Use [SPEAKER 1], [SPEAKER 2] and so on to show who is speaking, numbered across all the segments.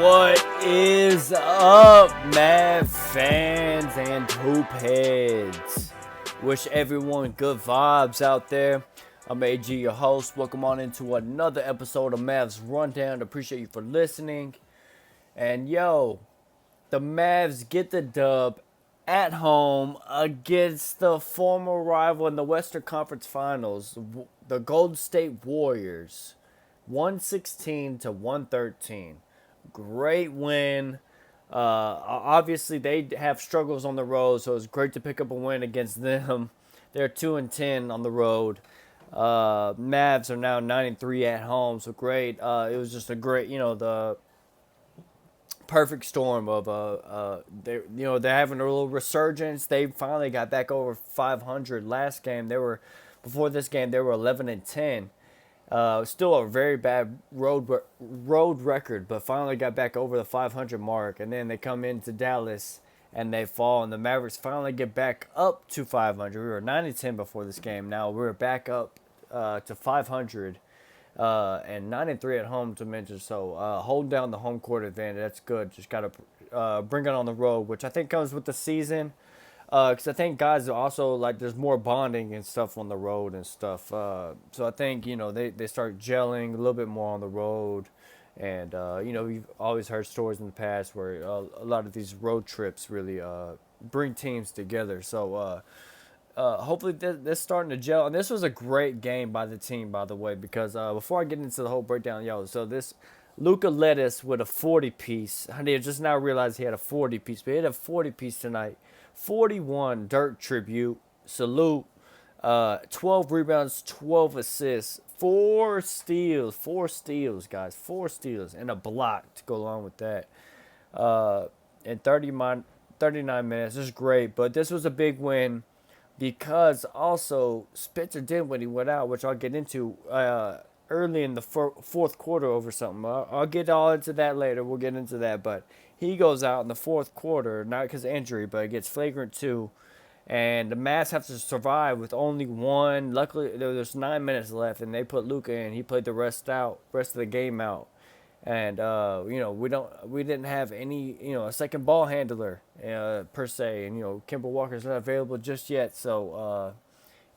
[SPEAKER 1] What is up, Mav fans and hoop heads? Wish everyone good vibes out there. I'm AG, your host. Welcome on into another episode of Mavs Rundown. Appreciate you for listening. And the Mavs get the dub at home against the former rival in the Western Conference Finals, the Golden State Warriors, 116 to 113. Great win. Obviously, they have struggles on the road, so it's great to pick up a win against them. They're 2-10 on the road. Mavs are now 9-3 at home, so great. It was just a great, the perfect storm of they're having a little resurgence. They finally got back over 500 last game. Before this game they were 11-10. Still a very bad road record, but finally got back over the 500 mark. And then they come into Dallas and they fall, and the Mavericks finally get back up to 500. We were 9-10 before this game. Now we're back up to 500 and 9-3 at home to mention. So hold down the home court advantage. That's good. Just gotta bring it on the road, which I think comes with the season. Because I think guys are also like there's more bonding and stuff on the road and stuff. So I think they start gelling a little bit more on the road, and we've always heard stories in the past where a lot of these road trips really bring teams together. So hopefully this starting to gel. And this was a great game by the team, by the way, because before I get into the whole breakdown, so this Luca led us with a 40-piece. I just now realized he had a 40-piece, but he had a 40-piece tonight. 41 Dirk tribute. Salute. 12 rebounds, 12 assists, 4 steals, guys. 4 steals, and a block to go along with that. In 39 minutes. This is great, but this was a big win because also Spencer did when he went out, which I'll get into early in the fourth quarter over something. I'll get all into that later. We'll get into that, but he goes out in the fourth quarter, not because of injury, but it gets flagrant 2. And the Mavs have to survive with only one. Luckily, there's 9 minutes left, and they put Luka in. He played the rest of the game out. And we didn't have any a second ball handler per se, and Kemba Walker's not available just yet. So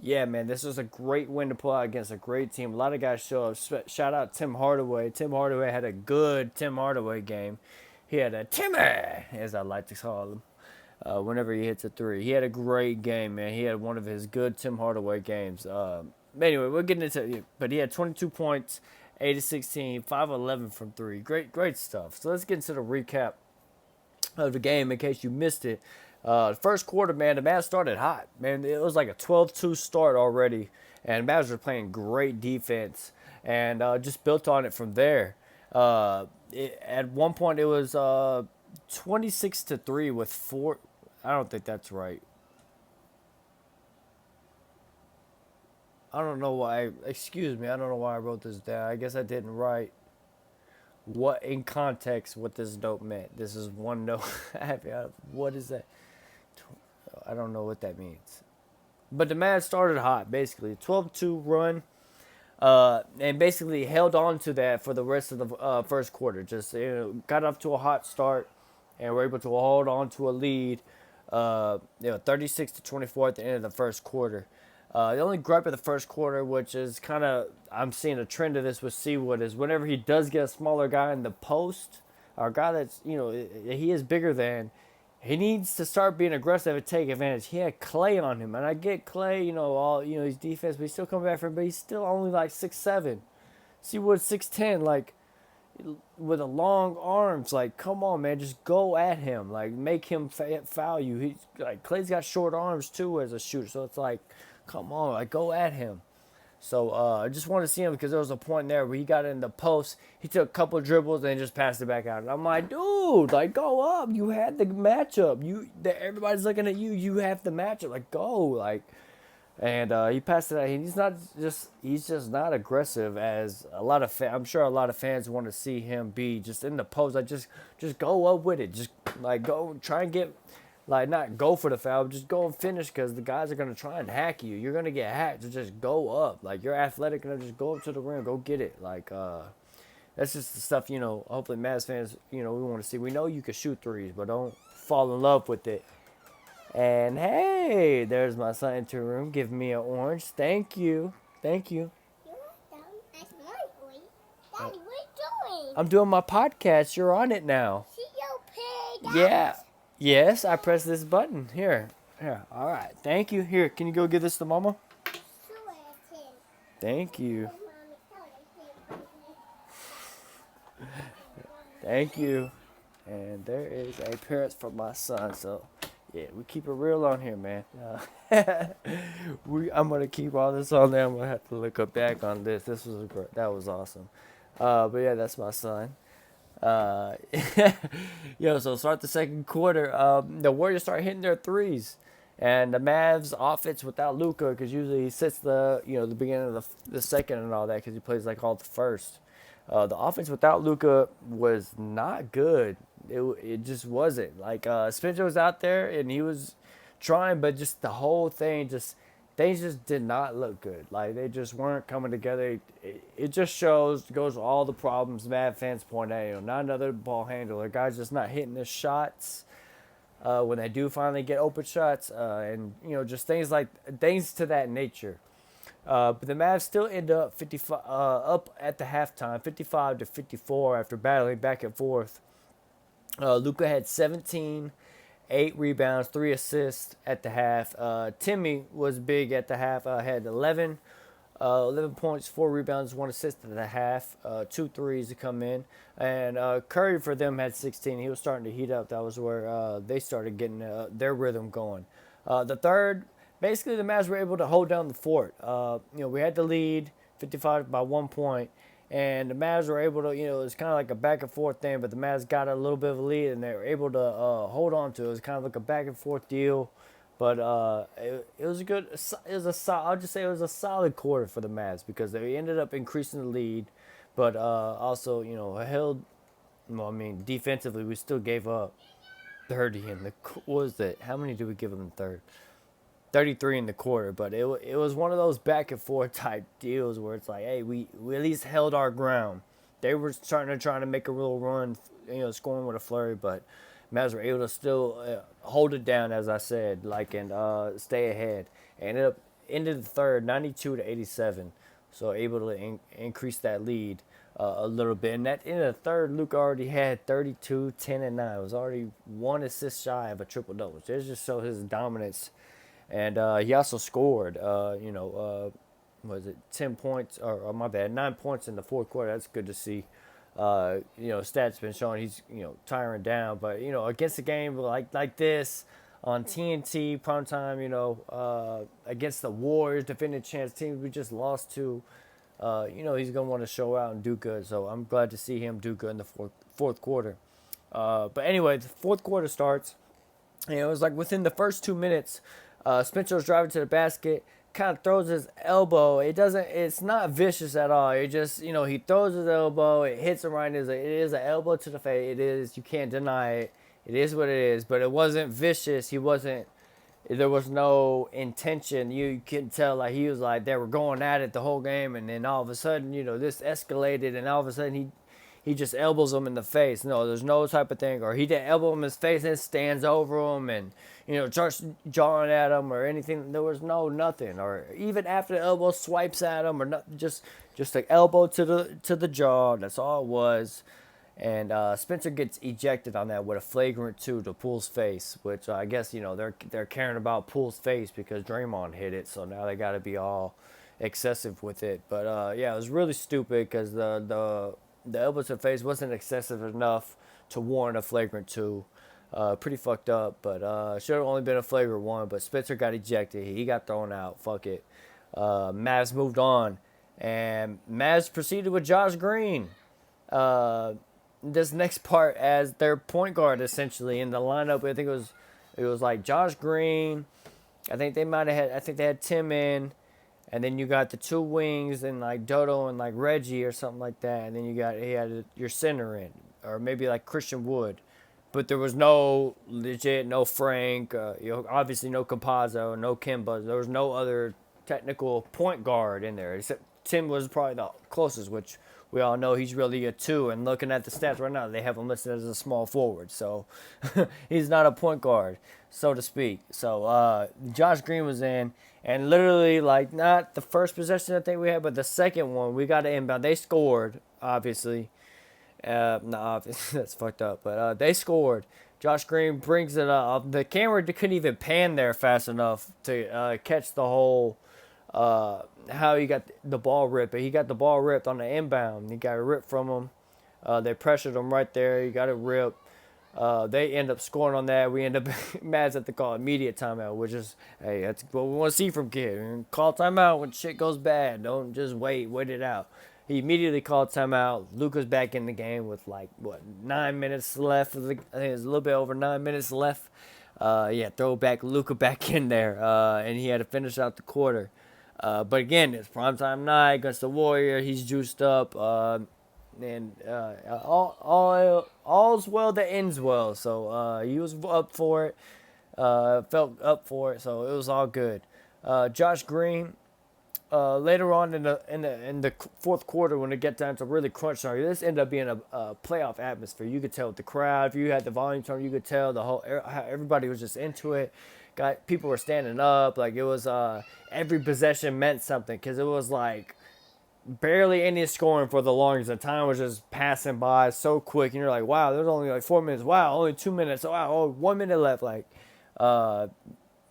[SPEAKER 1] yeah, man, this was a great win to pull out against a great team. A lot of guys show up. Shout out Tim Hardaway. Tim Hardaway had a good Tim Hardaway game. He had a Timmy, as I like to call him, whenever he hits a 3. He had a great game, man. He had one of his good Tim Hardaway games. Anyway, we're getting into it. But he had 22 points, 8-16, 5-11 from 3. Great stuff. So let's get into the recap of the game in case you missed it. The first quarter, man, the Mavs started hot. Man, it was like a 12-2 start already. And the Mavs were playing great defense and just built on it from there. At one point, it was 26-3 with 4. I don't think that's right. I don't know why. Excuse me. I don't know why I wrote this down. I guess I didn't write what in context what this note meant. This is one note. What is that? I don't know what that means. But the Mavs started hot, basically. 12-2 run. And basically held on to that for the rest of the first quarter. Just got off to a hot start, and were able to hold on to a lead. 36-24 at the end of the first quarter. The only gripe of the first quarter, which is kind of I'm seeing a trend of this with Seawood, is whenever he does get a smaller guy in the post, or a guy that's he is bigger than. He needs to start being aggressive and take advantage. He had Clay on him, and I get Clay, his defense, but he's still coming back from him. But he's still only like 6'7". Seawood 6'10", like with a long arms. Like, come on, man, just go at him. Like, make him foul you. He's like Clay's got short arms too as a shooter, so it's like, come on, like go at him. So I just want to see him because there was a point there where he got in the post. He took a couple of dribbles and just passed it back out. And I'm like, dude, like go up. You had the matchup. Everybody's looking at you. You have the matchup. Like go, like. And he passed it out. He's just not aggressive as a lot of. I'm sure a lot of fans want to see him be just in the post. Like just go up with it. Just like go try and get. Like, not go for the foul, just go and finish because the guys are going to try and hack you. You're going to get hacked, so just go up. Like, you're athletic enough, just go up to the rim, go get it. Like, That's just the stuff, hopefully Mavs fans, we want to see. We know you can shoot threes, but don't fall in love with it. And hey, there's my son into the room giving me an orange. Thank you. Thank you.
[SPEAKER 2] You're welcome. That's my orange. Daddy, what are you doing?
[SPEAKER 1] I'm doing my podcast. You're on it now.
[SPEAKER 2] See your pig.
[SPEAKER 1] Yeah. Yes, I pressed this button. Here. Here. All right. Thank you. Here, can you go give this to Mama? Thank you. Thank you. And there is a parents for my son. So, yeah, we keep it real on here, man. I'm gonna keep all this on there. I'm gonna have to look up back on this. That was awesome. But yeah, that's my son. Uh, so start the second quarter. The Warriors start hitting their threes, and the Mavs offense without Luka, because usually he sits the beginning of the second and all that, because he plays like all the first. The offense without Luka was not good. It just wasn't. Like Spencer was out there and he was trying, but just the whole thing things just did not look good. Like they just weren't coming together. It just goes all the problems Mad fans point out. Not another ball handler. Guys just not hitting their shots when they do finally get open shots, and just things to that nature. But the Mavs still end up 55 up at the halftime, 55-54 after battling back and forth. Luka had 17, 8 rebounds, 3 assists at the half. Timmy was big at the half. Had 11 points, 4 rebounds, 1 assist at the half. 2 threes to come in. And Curry for them had 16. He was starting to heat up. That was where they started getting their rhythm going. The third, basically the Mavs were able to hold down the fort. We had the lead, 55 by 1 point. And the Mavs were able to, it was kind of like a back and forth thing, but the Mavs got a little bit of a lead and they were able to hold on to it. It was kind of like a back and forth deal, but it was a good. I'll just say it was a solid quarter for the Mavs because they ended up increasing the lead, but also held. Well, I mean, defensively we still gave up 30 in the. What was that? How many did we give them in the third? 33 in the quarter, but it was one of those back and forth type deals where it's like, hey, we at least held our ground. They were starting to try to make a real run, scoring with a flurry, but Mavs were able to still hold it down, as I said, and stay ahead. And ended the third 92-87, so able to increase that lead a little bit. And that in the third, Luka already had 32, 10, and 9. It was already 1 assist shy of a triple double. It just showed his dominance. And he also scored, was it 10 points, or my bad, 9 points in the fourth quarter. That's good to see. Stats been showing he's, tiring down. But, against a game like this on TNT, prime time, against the Warriors, defending chance teams we just lost to, he's going to want to show out and do good. So I'm glad to see him do good in the fourth quarter. But anyway, the fourth quarter starts. It was like within the first 2 minutes, Spencer was driving to the basket, kind of throws his elbow. It's not vicious at all. It just, he throws his elbow, it hits him right. It is an elbow to the face. It is, you can't deny it. It is what it is, but it wasn't vicious. There was no intention. You can tell, like, he was like, they were going at it the whole game, and then all of a sudden, this escalated, and all of a sudden he just elbows him in the face. No, there's no type of thing. Or he didn't elbow him in his face and stands over him and, starts jawing at him or anything. There was nothing. Or even after the elbow swipes at him or not, just an elbow to the jaw. That's all it was. And Spencer gets ejected on that with a flagrant 2 to Poole's face, which I guess, they're caring about Poole's face because Draymond hit it. So now they got to be all excessive with it. But, yeah, it was really stupid because the elbow to the face wasn't excessive enough to warrant a flagrant 2. Pretty fucked up, but should have only been a flagrant 1. But Spencer got ejected. He got thrown out. Fuck it. Mavs moved on, and Mavs proceeded with Josh Green. This next part as their point guard essentially in the lineup. I think it was like Josh Green. I think they had Tim in. And then you got the 2 wings and like Dodo and like Reggie or something like that. And then he had your center in, or maybe like Christian Wood. But there was no legit, no Frank, obviously no Campazzo, no Kimba. There was no other technical point guard in there. Except Tim was probably the closest, which we all know he's really a 2. And looking at the stats right now, they have him listed as a small forward. So he's not a point guard, so to speak. So Josh Green was in, and literally, like, not the first possession I think we had, but the second one, we got an inbound. They scored, obviously. No, obviously, that's fucked up. But they scored. Josh Green brings it up. The camera couldn't even pan there fast enough to catch the whole how he got the ball ripped. But he got the ball ripped on the inbound. He got it ripped from him. They pressured him right there. He got it ripped. They end up scoring on that. We end up Mavs have to call immediate timeout, which is, hey, that's what we want to see from kid. Call timeout when shit goes bad. Don't just wait it out. He immediately called timeout. Luka's back in the game with 9 minutes left. I think it was a little bit over 9 minutes left. Throw back Luka back in there, and he had to finish out the quarter. But again, it's primetime night against the Warrior. He's juiced up, and all's well that ends well. So he was up for it, felt up for it. So it was all good. Josh Green. Later on in the fourth quarter, when it get down to really crunch time, this ended up being a playoff atmosphere. You could tell with the crowd. If you had the volume turned, you could tell how everybody was just into it. People were standing up. Like, it was every possession meant something, because it was like barely any scoring for the longest. The time was just passing by so quick, and you're like, wow, there's only like 4 minutes. Wow, only 2 minutes. Wow, 1 minute left. Like,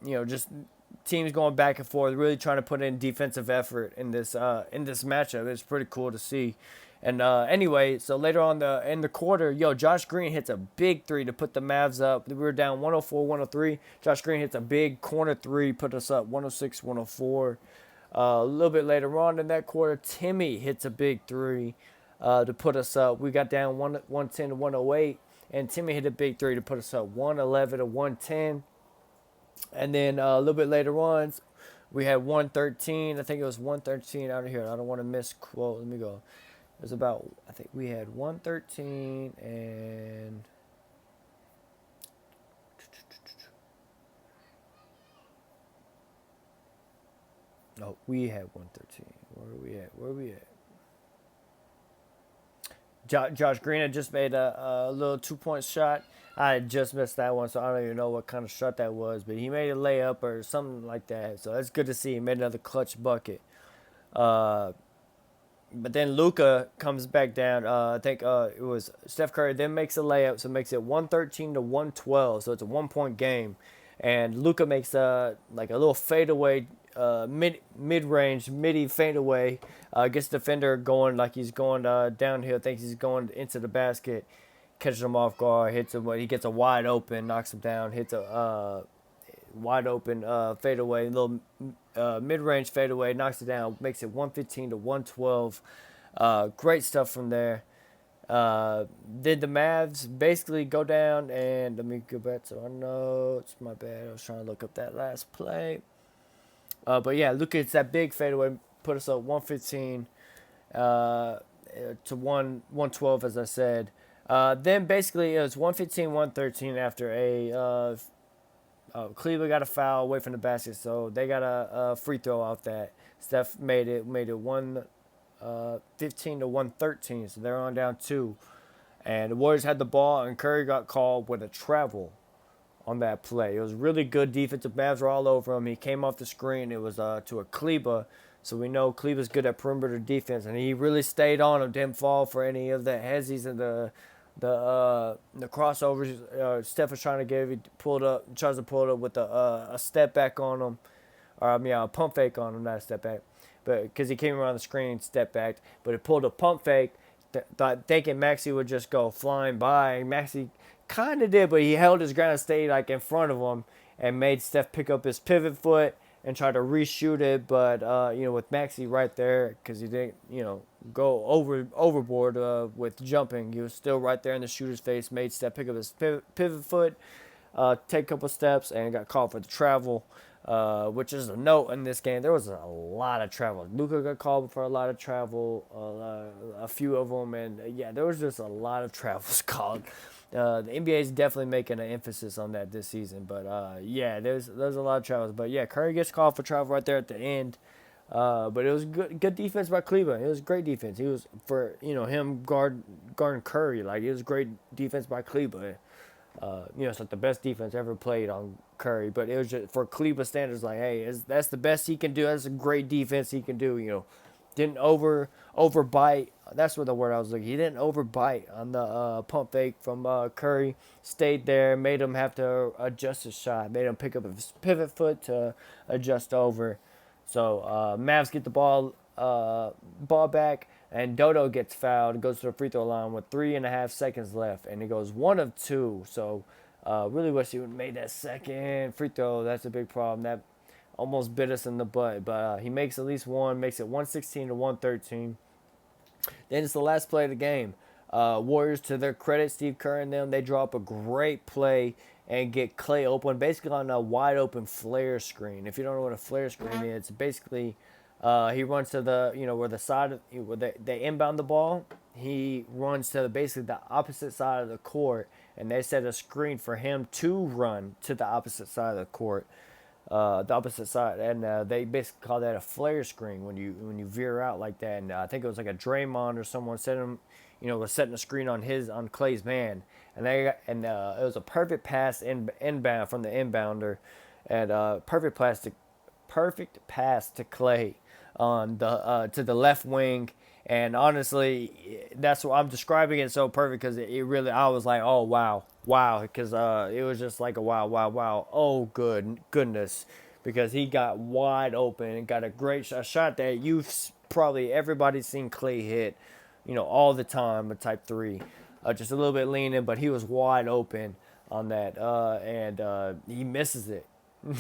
[SPEAKER 1] just teams going back and forth, really trying to put in defensive effort in this matchup. It's pretty cool to see. And anyway, so later on in the quarter, Josh Green hits a big 3 to put the Mavs up. We were down 104-103. Josh Green hits a big corner 3, put us up 106-104. A little bit later on in that quarter, Timmy hits a big 3 to put us up. We got down 110-108, and Timmy hit a big 3 to put us up 111-110. And then a little bit later on, we had 113. I think it was 113 out of here. I don't want to misquote. Let me go. It was about, I think we had 113 and... No, we had 113. Where are we at? Josh Green had just made a little 2-point shot. I had just missed that one, so I don't even know what kind of shot that was. But he made a layup or something like that. So that's good to see. He made another clutch bucket. But then Luka comes back down. I think it was Steph Curry then makes a layup, so makes it 113-112. So it's a 1-point game. And Luka makes like a little fadeaway, mid-range, midi fadeaway. Gets the defender going like he's going downhill. Thinks he's going into the basket. Catches him off guard, hits him. He gets a wide open, knocks him down, hits a wide open fadeaway, little mid-range fadeaway, knocks it down, makes it 115-112. Great stuff from there. Did the Mavs basically go down, and let me go back to our notes. My bad, I was trying to look up that last play. But yeah, look, it's that big fadeaway, put us up 115 to 112, as I said. Then basically it was 115-113 after Cleveland got a foul away from the basket, so they got a free throw off that. Steph made it 115-113, so they're on down 2. And the Warriors had the ball, and Curry got called with a travel on that play. It was really good defensive. Mavs were all over him. He came off the screen. It was to a Kleba. So we know Kleba's good at perimeter defense, and he really stayed on him. Didn't fall for any of the hezzies and the crossovers. Steph was trying to give. He tries to pull it up with a step back on him, or a pump fake on him, not a step back, but because he came around the screen, step back, but it pulled a pump fake. Thinking Maxey would just go flying by. Maxey kind of did, but he held his ground and stayed like in front of him and made Steph pick up his pivot foot and try to reshoot it. But with Maxey right there, because he didn't go overboard with jumping, he was still right there in the shooter's face. Made Steph pick up his pivot foot, take a couple steps, and got called for the travel. which is a note in this game. There was a lot of travel. Luka got called for a lot of travel, a few of them, and yeah, there was just a lot of travels called. The NBA is definitely making an emphasis on that this season, but yeah, there's a lot of travels. But yeah, Curry gets called for travel right there at the end. But it was good defense by Cleveland. It was great defense. He was for him guarding Curry. Like it was great defense by Cleveland. It's like the best defense ever played on Curry. But it was just for Cleveland standards, like, hey, that's the best he can do. That's a great defense he can do. Didn't overbite. That's what the word I was looking. He didn't overbite on the pump fake from Curry. Stayed there, made him have to adjust his shot. Made him pick up his pivot foot to adjust over. So Mavs get the ball back, and Dodo gets fouled, goes to the free throw line with 3.5 seconds left, and he goes 1 of 2. So really wish he would have made that second free throw. That's a big problem. That almost bit us in the butt, but he makes at least one, makes it 116 to 113. Then it's the last play of the game. Warriors, to their credit, Steve Kerr and them, they draw up a great play and get Clay open, basically on a wide open flare screen. If you don't know what a flare screen is, it's basically he runs to the where the side where they inbound the ball. He runs to basically the opposite side of the court, and they set a screen for him to run to the opposite side of the court. The opposite side, and they basically call that a flare screen when you veer out like that. And I think it was like a Draymond or someone set him, was setting a screen on Clay's man, and it was a perfect pass inbound from the inbounder, and perfect pass to Clay on the to the left wing. And honestly, that's what I'm describing it so perfect because it really, I was like, oh, wow, because it was just like a wow, oh, goodness, because he got wide open and got a shot that everybody's seen Clay hit, all the time, a type 3, just a little bit leaning, but he was wide open on that, and he misses it.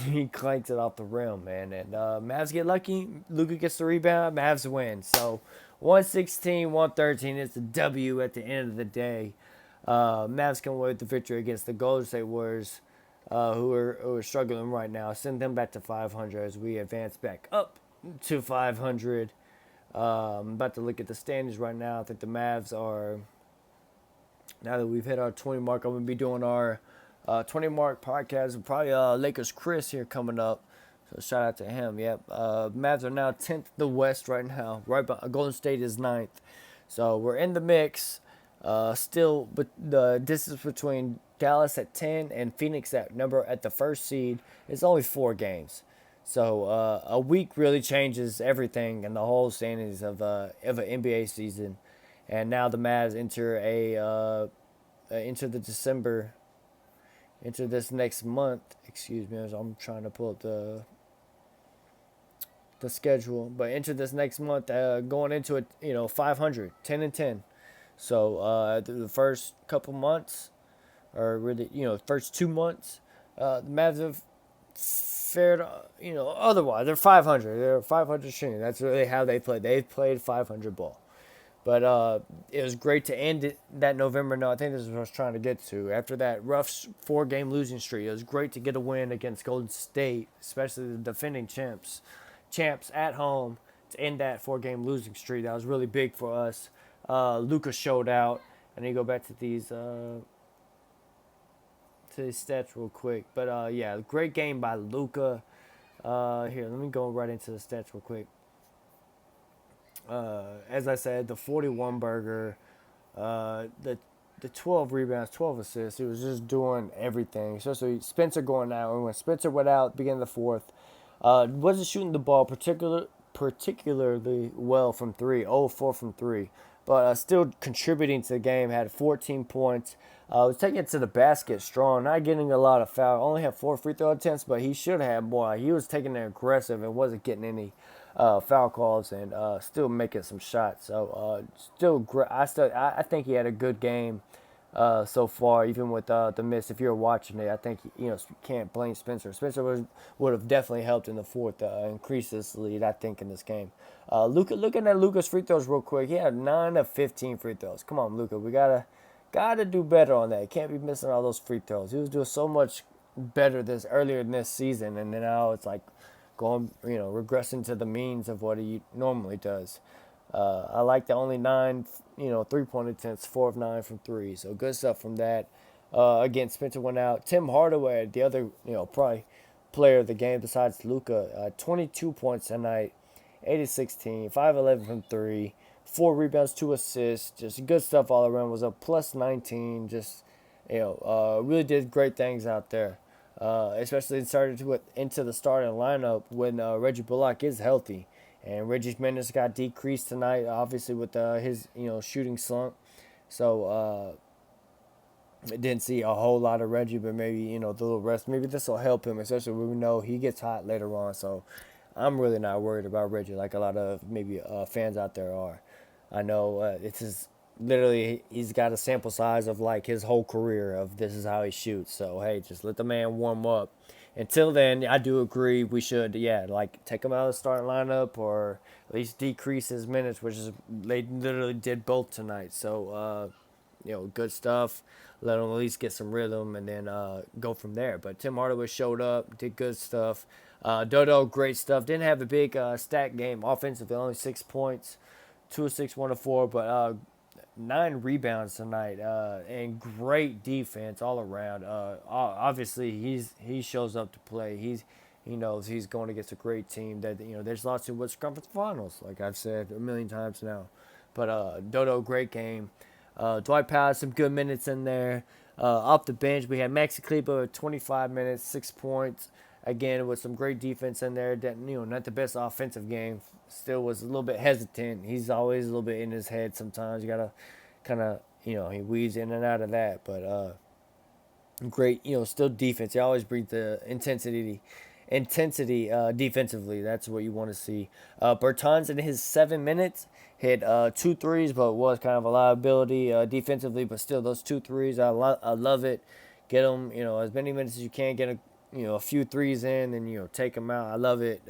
[SPEAKER 1] He clanks it off the rim, man, and Mavs get lucky. Luka gets the rebound. Mavs win. So 116-113 is the W at the end of the day. Mavs come away with the victory against the Golden State Warriors, who are struggling right now. Send them back to 500 as we advance back up to 500. I'm about to look at the standings right now. I think the Mavs are, now that we've hit our 20 mark, I'm going to be doing our 20 mark podcast. Probably Lakers Chris here coming up. So shout out to him. Yep. Mavs are now 10th in the West right now. Right by Golden State is 9th. So we're in the mix. Still, but the distance between Dallas at 10 and Phoenix at the first seed is only 4 games. So a week really changes everything in the whole standings of an NBA season. And now the Mavs enter into this next month. Excuse me, as I'm trying to pull up the schedule, but into this next month, going into it, 500, 10-10. So the first couple months, or really, first 2 months, the Mavs have fared, otherwise. They're 500. They're 500 shooting. That's really how they played. They've played 500 ball. But it was great to end that November. No, I think this is what I was trying to get to. After that rough 4-game losing streak, it was great to get a win against Golden State, especially the defending champs at home, to end that 4-game losing streak. That was really big for us. Luka showed out, and you go back to these stats real quick. But yeah, great game by Luka. Here, let me go right into the stats real quick. As I said, the 41 burger, the 12 rebounds, 12 assists. He was just doing everything. Especially Spencer going out. And when Spencer went out, beginning of the fourth, wasn't shooting the ball particularly well from 3, 0-4 from 3. But still contributing to the game, had 14 points. Was taking it to the basket strong, not getting a lot of foul. Only had 4 free throw attempts, but he should have more. He was taking it aggressive and wasn't getting any foul calls, and still making some shots. So still great. I think he had a good game so far, even with the miss. If you're watching it, I think you can't blame Spencer. Spencer would have definitely helped in the fourth increase this lead, I think, in this game. Looking at Luka's free throws real quick, he had 9 of 15 free throws. Come on, Luka, we gotta do better on that. Can't be missing all those free throws. He was doing so much better this earlier in this season, and then now it's like going, regressing to the means of what he normally does. I like the only 9, 3-point attempts, 4 of 9 from three. So good stuff from that. Again, Spencer went out. Tim Hardaway, the other, probably player of the game besides Luka, 22 points tonight, 8 of 16, 5 of 11 from three, 4 rebounds, 2 assists. Just good stuff all around. Was up plus 19. Just, really did great things out there. Especially started to into the starting lineup when Reggie Bullock is healthy. And Reggie's minutes got decreased tonight, obviously with his shooting slump. So I didn't see a whole lot of Reggie, but maybe the little rest. Maybe this will help him, especially when we know he gets hot later on. So I'm really not worried about Reggie like a lot of maybe fans out there are. I know it's his literally he's got a sample size of like his whole career of this is how he shoots. So hey, just let the man warm up. Until then, I do agree we should, like take him out of the starting lineup or at least decrease his minutes, which is they literally did both tonight. So, good stuff. Let him at least get some rhythm and then go from there. But Tim Hardaway showed up, did good stuff. Dodo, great stuff. Didn't have a big stat game offensively, only 6 points, 2 of 6, 1 of 4, but 9 rebounds tonight, and great defense all around. Obviously, he shows up to play. He knows he's going against a great team that there's lots of what's conference finals, like I've said a million times now. But Dodo, great game. Dwight Powell, some good minutes in there. Off the bench, we had Maxi Kleber with 25 minutes, 6 points. Again, with some great defense in there. That not the best offensive game. Still was a little bit hesitant. He's always a little bit in his head sometimes. You gotta kind of he weaves in and out of that. But great, still defense. He always brings the intensity defensively. That's what you want to see. Bertans in his 7 minutes hit 2 threes, but was kind of a liability defensively. But still, those 2 threes, I love it. Get them, as many minutes as you can. Get a few threes in, and take them out. I love it,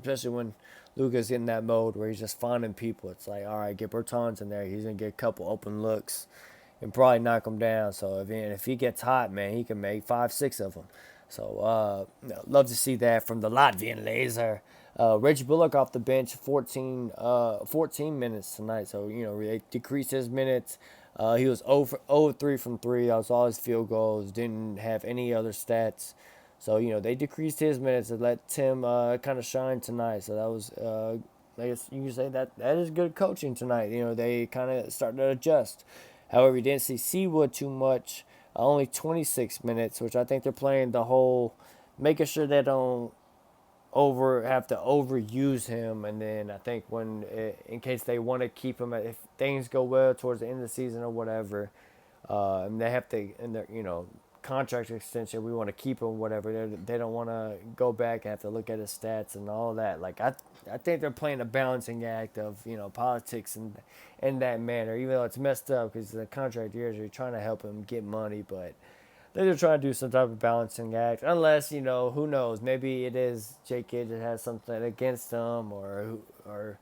[SPEAKER 1] especially when Luka's in that mode where he's just finding people. It's like, all right, get Bertans in there. He's gonna get a couple open looks and probably knock him down. So if he gets hot, man, he can make 5, 6 of them. So love to see that from the Latvian laser. Reggie Bullock off the bench, 14 minutes tonight. So they decreased his minutes. He was 0 3 from three. That was all his field goals. Didn't have any other stats. So they decreased his minutes and let Tim kind of shine tonight. So that was I guess you can say that is good coaching tonight. They kind of started to adjust. However, you didn't see Seawood too much. Only 26 minutes, which I think they're playing the whole, making sure they don't have to overuse him. And then I think in case they want to keep him, if things go well towards the end of the season or whatever, and they have to, and contract extension, we want to keep him, whatever. They don't want to go back and have to look at his stats and all that. Like I think they're playing a balancing act of politics and in that manner. Even though it's messed up because the contract years you're trying to help him get money, but they're trying to do some type of balancing act. Unless who knows? Maybe it is Jake Kidd that has something against them, or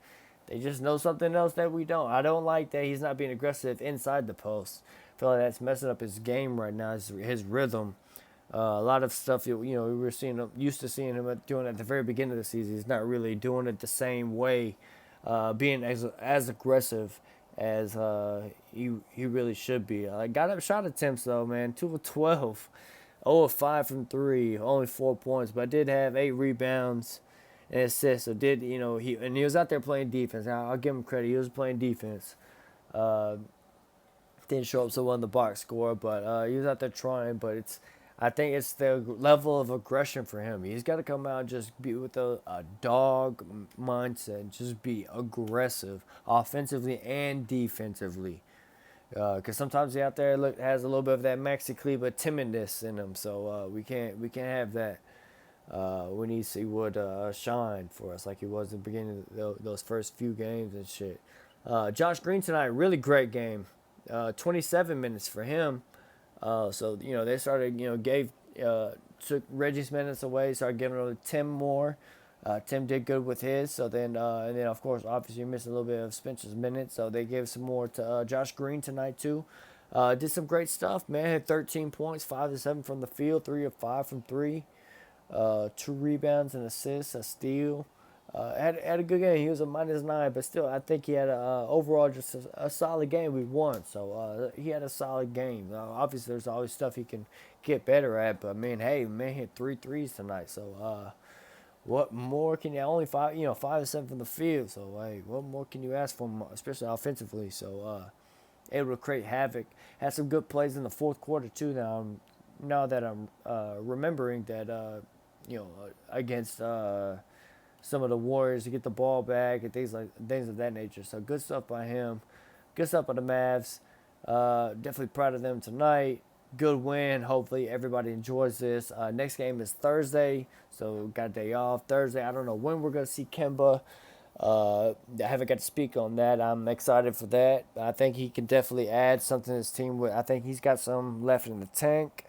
[SPEAKER 1] they just know something else that we don't. I don't like that he's not being aggressive inside the post. I feel like that's messing up his game right now. His rhythm. A lot of stuff we were used to seeing him doing at the very beginning of the season. He's not really doing it the same way, being as aggressive as he really should be. Got up shot attempts though, man. 2 of 12, 0 of 5 from three, only 4 points, but did have 8 rebounds and assists. So he was out there playing defense. I'll give him credit. He was playing defense. Didn't show up so well in the box score, but he was out there trying. But I think it's the level of aggression for him. He's got to come out and just be with a dog mindset, and just be aggressive offensively and defensively. Because sometimes he out there has a little bit of that Maxi Kleber timidness in him, so we can't have that. We need to see Wood shine for us like he was in the beginning of those first few games and shit. Josh Green tonight, really great game. 27 minutes for him. So they started took Reggie's minutes away, started giving it to Tim more. Tim did good with his. So then and then of course obviously you missed a little bit of Spencer's minutes, so they gave some more to Josh Green tonight too. Did some great stuff, man. Had 13 points, 5 of 7 from the field, 3 of 5 from three, 2 rebounds and assists, a steal. Had a good game. He was a -9, but still, I think he had overall just a solid game. We won, so he had a solid game. Obviously, there's always stuff he can get better at, but man, hey, man hit three threes tonight. So what more can you? Only five, 5 of 7 from the field. So hey, what more can you ask from him, especially offensively? So able to create havoc. Had some good plays in the fourth quarter too. Now that I'm remembering that against some of the Warriors to get the ball back and things of that nature. So good stuff by him. Good stuff by the Mavs. Definitely proud of them tonight. Good win. Hopefully everybody enjoys this. Next game is Thursday, so got a day off Thursday. I don't know when we're gonna see Kemba. I haven't got to speak on that. I'm excited for that. I think he can definitely add something to his team. I think he's got some left in the tank.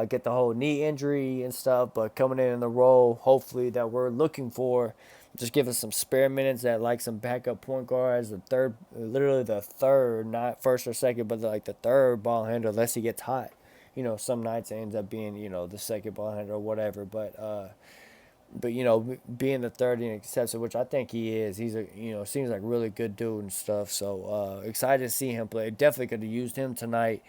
[SPEAKER 1] Get the whole knee injury and stuff, but coming in the role, hopefully that we're looking for, just give us some spare minutes at like some backup point guards, literally the third, not first or second, but like the third ball handler, unless he gets hot. Some nights it ends up being the second ball handler or whatever, but being the third in excessive, which I think he is. He's seems like a really good dude and stuff. So excited to see him play. Definitely could have used him tonight,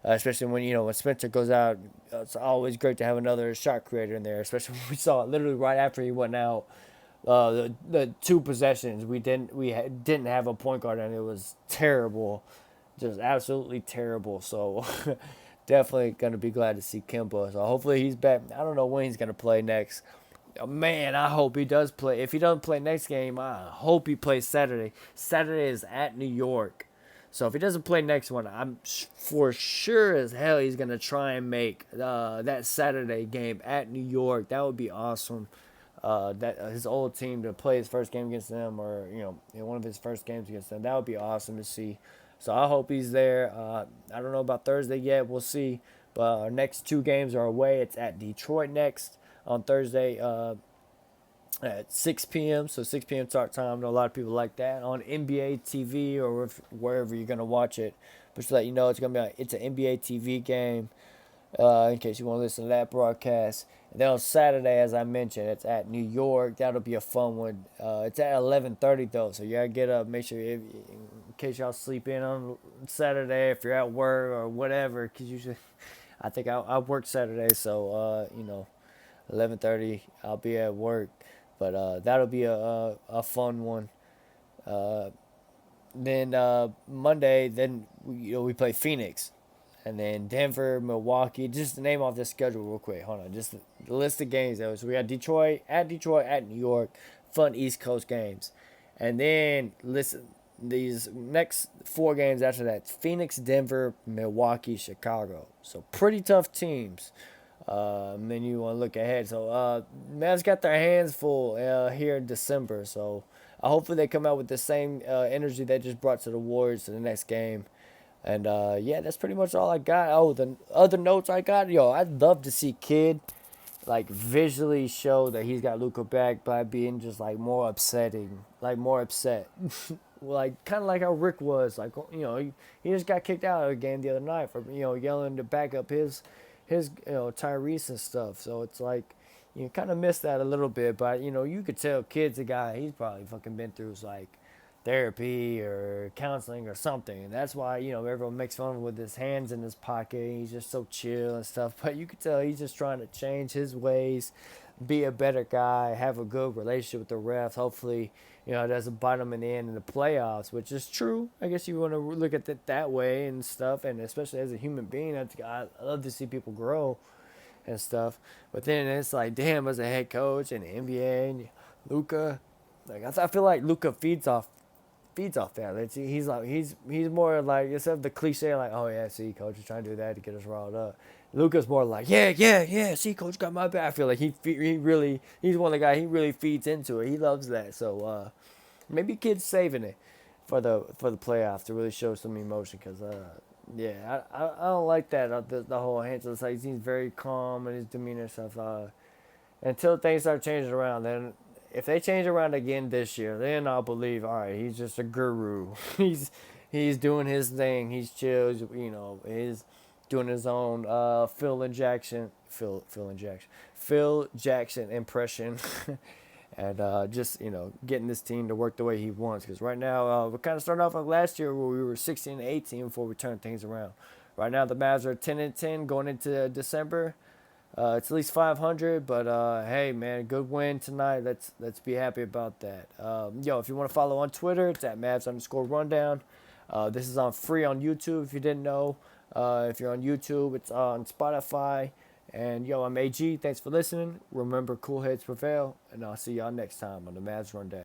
[SPEAKER 1] especially when Spencer goes out. It's always great to have another shot creator in there. Especially when we saw it literally right after he went out. The two possessions didn't have a point guard and it was terrible, just absolutely terrible. So definitely gonna be glad to see Kemba. So hopefully he's back. I don't know when he's gonna play next. Man, I hope he does play. If he doesn't play next game, I hope he plays Saturday. Saturday is at New York. So if he doesn't play next one, I'm for sure as hell he's going to try and make that Saturday game at New York. That would be awesome. That his old team to play his first game against them, or in one of his first games against them. That would be awesome to see. So I hope he's there. I don't know about Thursday yet. We'll see. But our next two games are away. It's at Detroit next on Thursday at 6 p.m. So 6 p.m. start time. I know a lot of people like that on NBA TV or wherever you're gonna watch it. But to let you know, it's an NBA TV game. In case you want to listen to that broadcast. And then on Saturday, as I mentioned, it's at New York. That'll be a fun one. It's at 11:30 though, so you gotta get up. Make sure, in case y'all sleep in on Saturday, if you're at work or whatever, because usually, I think I work Saturday, so 11:30 I'll be at work. But that'll be a fun one. Then Monday, we play Phoenix. And then Denver, Milwaukee. Just to name off the schedule real quick. Hold on. Just the list of games. So we got Detroit, at New York. Fun East Coast games. And then, listen, these next 4 games after that. Phoenix, Denver, Milwaukee, Chicago. So pretty tough teams. Then you want to look ahead. So Mavs got their hands full here in December. So hopefully they come out with the same energy they just brought to the Warriors to the next game. And yeah, that's pretty much all I got. Oh, the other notes I got, I'd love to see Kid like visually show that he's got Luka back by being just like more upsetting, like more upset, like kind of like how Rick was. Like he just got kicked out of the game the other night for yelling to back up his Tyrese and stuff. So it's like you kind of miss that a little bit, but you could tell Kid's a guy. He's probably fucking been through like therapy or counseling or something, and that's why everyone makes fun of him with his hands in his pocket. He's just so chill and stuff, but you could tell he's just trying to change his ways, be a better guy, have a good relationship with the refs. Hopefully it doesn't bite him in the end in the playoffs, which is true. I guess you want to look at it that way and stuff, and especially as a human being, I love to see people grow and stuff. But then it's like, damn, as a head coach in the NBA and Luka, like I feel like Luka feeds off that. He's more like, instead of the cliche like, oh yeah, see, coach is trying to do that to get us riled up. Luka's more like, yeah, see, coach got my back. I feel like he's one of the guys, he really feeds into it. He loves that. So maybe Kid's saving it for the playoffs to really show some emotion, because yeah, I don't like that the whole hands. It's like he's very calm and his demeanor and stuff. Until things start changing around, then if they change around again this year, then I'll believe, all right, he's just a guru. he's doing his thing. He's chill. He's doing his own Phil Jackson impression, and just getting this team to work the way he wants. Because right now we're kind of starting off like last year where we were 16 and 18 before we turned things around. Right now the Mavs are 10 and 10 going into December. It's at least 500, but hey, man, good win tonight. Let's be happy about that. If you want to follow on Twitter, it's at Mavs_rundown. This is on free on YouTube if you didn't know. If you're on YouTube, it's on Spotify. And I'm AG. Thanks for listening. Remember, cool heads prevail, and I'll see y'all next time on the Mavs Rundown.